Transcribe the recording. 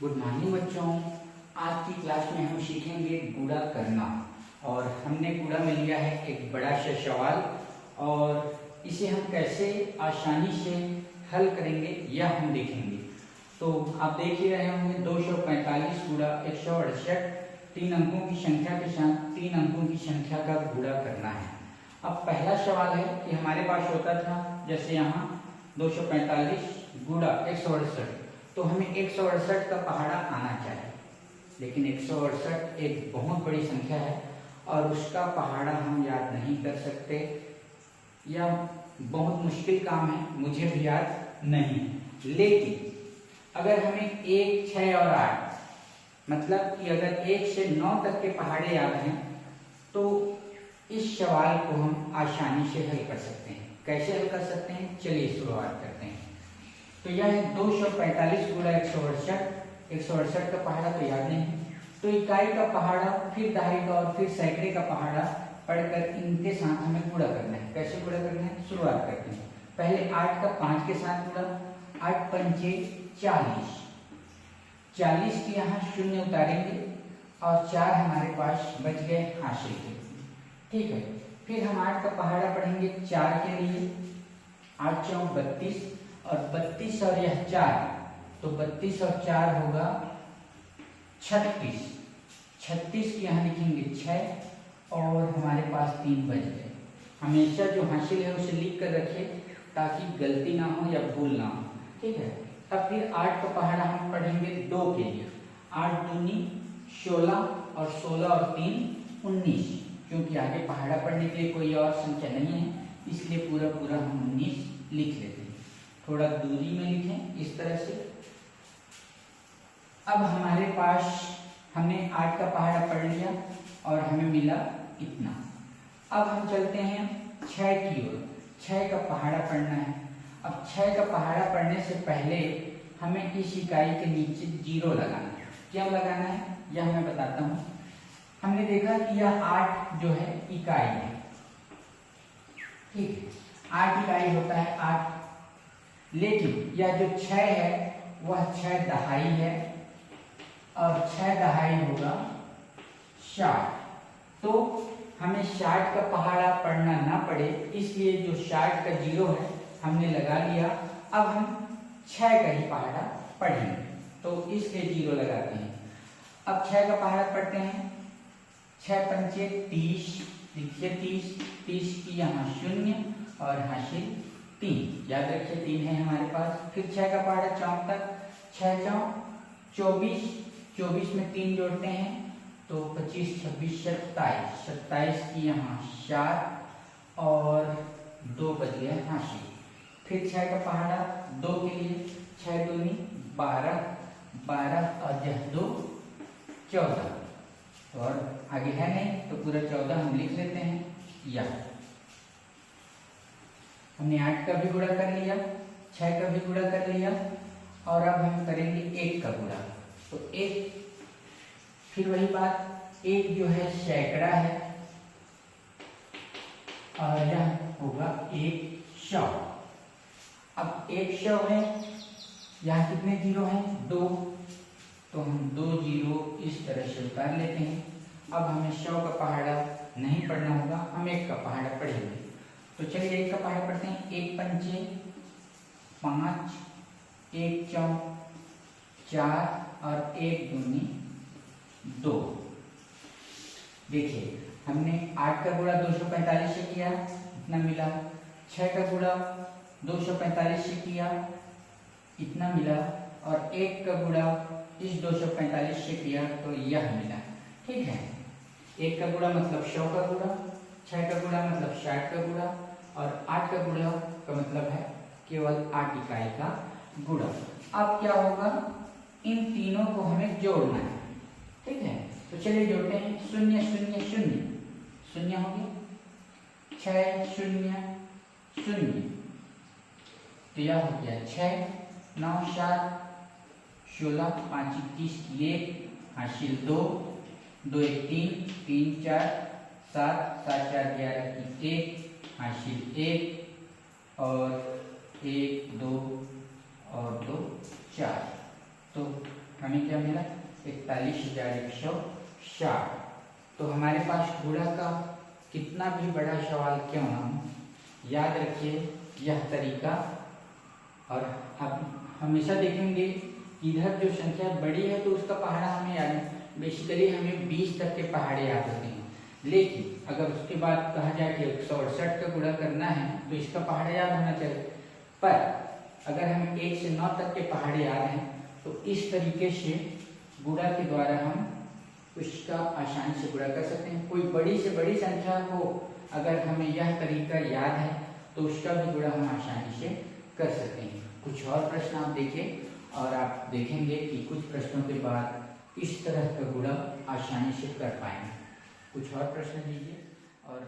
Good morning बच्चों। आज की क्लास में हम सीखेंगे गुणा करना। और हमने गुणा में लिया है एक बड़ा सा सवाल और इसे हम कैसे आसानी से हल करेंगे यह हम देखेंगे। तो आप देख ही रहे होंगे 245 गुणा 168 3 अंकों की संख्या के साथ 3 अंकों की संख्या का गुणा करना है। अब पहला सवाल है कि हमारे पास होता था जैसे यहाँ 245 गुणा 168, तो हमें 168 का पहाड़ा आना चाहिए, लेकिन 168 एक बहुत बड़ी संख्या है और उसका पहाड़ा हम याद नहीं कर सकते। यह बहुत मुश्किल काम है, मुझे भी याद नहीं। लेकिन अगर हमें 1, 6 और 8 मतलब कि अगर 1 से 9 तक के पहाड़े याद हैं तो इस सवाल को हम आसानी से हल कर सकते हैं। कैसे हल कर सकते हैं, चलिए शुरुआत करते हैं। तो यह है 245 गुणा 168। 168 का पहाड़ा तो याद नहीं, तो इकाई का पहाड़ा, फिर दहाई का और फिर सैकड़े का पहाड़ा पढ़कर इनके साथ हमें गुणा करना है। कैसे गुणा करना है, शुरुआत करते हैं। पहले 8 का 5 के साथ गुणा, 8 पंचे 40, 40 की यहाँ शून्य उतारेंगे और 4 हमारे पास बच गए हासिल के। ठीक है, फिर हम 8 का पहाड़ा पढ़ेंगे 4 के लिए, 8 चौक 32 और 32 और यह 4, तो 32 और 4 होगा 36। 36 की यहाँ लिखेंगे 6 और हमारे पास 3 बच गए। हमेशा जो हासिल है उसे लिख कर रखिए ताकि गलती ना हो या भूल ना हो। ठीक है, अब फिर 8 का पहाड़ा हम पढ़ेंगे 2 के लिए, 8 दूनी 16 और 16 और 3 19। क्योंकि आगे पहाड़ा पढ़ने के लिए कोई और संख्या नहीं है, इसलिए पूरा पूरा हम 19 लिख लेते हैं। थोड़ा दूरी में लिखें इस तरह से। अब हमारे पास हमने 8 का पहाड़ा पढ़ लिया और हमें मिला इतना। अब हम चलते हैं 6 की ओर। 6 का पहाड़ा पढ़ना है। अब 6 का पहाड़ा पढ़ने से पहले हमें इस इकाई के नीचे 0 लगाना है। क्या लगाना है यह मैं बताता हूँ। हमने देखा कि यह 8 जो है इकाई है। ठीक है, 8 इकाई होता है 8, लेकिन यह जो 6 है वह 6 दहाई है और 6 दहाई होगा 60। तो हमें 60 का पहाड़ा पढ़ना ना पड़े, इसलिए जो 60 का 0 है हमने लगा लिया। अब हम 6 का ही पहाड़ा पढ़ेंगे, तो इसलिए 0 लगाते हैं। अब 6 का पहाड़ा पढ़ते हैं। 6 पंचे 30, लिखिए 30, 30 की यहाँ शून्य और हासिल 3, याद रखिए 3 है हमारे पास। फिर 6 का पहाड़ा चौक तक, 6 चौक 24, 24 में 3 जोड़ते हैं तो 25, 26, 27, 27 की यहाँ 7 और 2 बच गए हासिल। फिर 6 का पहाड़ा 2 के लिए, 6 दूनी 12, 12 और यह 2 14, और आगे है नहीं तो पूरा 14 हम लिख लेते हैं। या हमने 8 का भी गुणा कर लिया, 6 का भी गुणा कर लिया और अब हम करेंगे 1 का गुणा। तो 1, फिर वही बात, 1 जो है सैकड़ा है और यह होगा 100। अब 100 है, यहाँ कितने 0 हैं, 2, तो हम 2 0 इस तरह से उतार लेते हैं। अब हमें 100 का पहाड़ा नहीं पढ़ना होगा, हम 1 का पहाड़ा पढ़ेंगे। तो चलिए 1 का पहाड़ा पढ़ते हैं। 1 पंचे 5, 1 चौक 4 और 1 दूनी 2। देखिए हमने 8 का गुणा 245 से किया, इतना मिला। 6 का गुणा 245 से किया, इतना मिला। और 1 का गुणा इस 245 से किया तो यह मिला। ठीक है, 1 का गुणा मतलब 100 का गुणा, 6 का गुणा मतलब 60 का गुणा और 8 का गुणा का मतलब है केवल 8 इकाई का गुणा। अब क्या होगा, इन तीनों को हमें जोड़ना है। ठीक है, तो चलिए जोड़ते हैं। 0 0 0 0 हो गया, 6 0 0, तो यह हो गया 6 9 7 16, 5 21 की 1 हासिल 2, 2 1 3, 3 4 7, 7 4 11 की 1 हासिल 1 और 1 2 और 2 4। तो हमें क्या मिला 41,160। तो हमारे पास गुणा का कितना भी बड़ा सवाल क्यों ना हो, याद रखिए यह तरीका। और आप हमेशा देखेंगे इधर जो संख्या बड़ी है तो उसका पहाड़ा हमें याद है, बेसिकली हमें 20 तक के पहाड़े याद होते हैं। लेकिन अगर उसके बाद कहा जाए कि 168 का गुणा करना है तो इसका पहाड़ा याद होना चाहिए। पर अगर हमें 1 से 9 तक के पहाड़े याद हैं तो इस तरीके से गुणा के द्वारा हम उसका आसानी से गुणा कर सकते हैं। कोई बड़ी से बड़ी संख्या को अगर हमें यह तरीका याद है तो उसका भी गुणा हम आसानी से कर सकते हैं। कुछ और प्रश्न आप देखिए और आप देखेंगे कि कुछ प्रश्नों के बाद इस तरह का गुणा आसानी से कर पाएंगे। कुछ और प्रश्न लीजिए और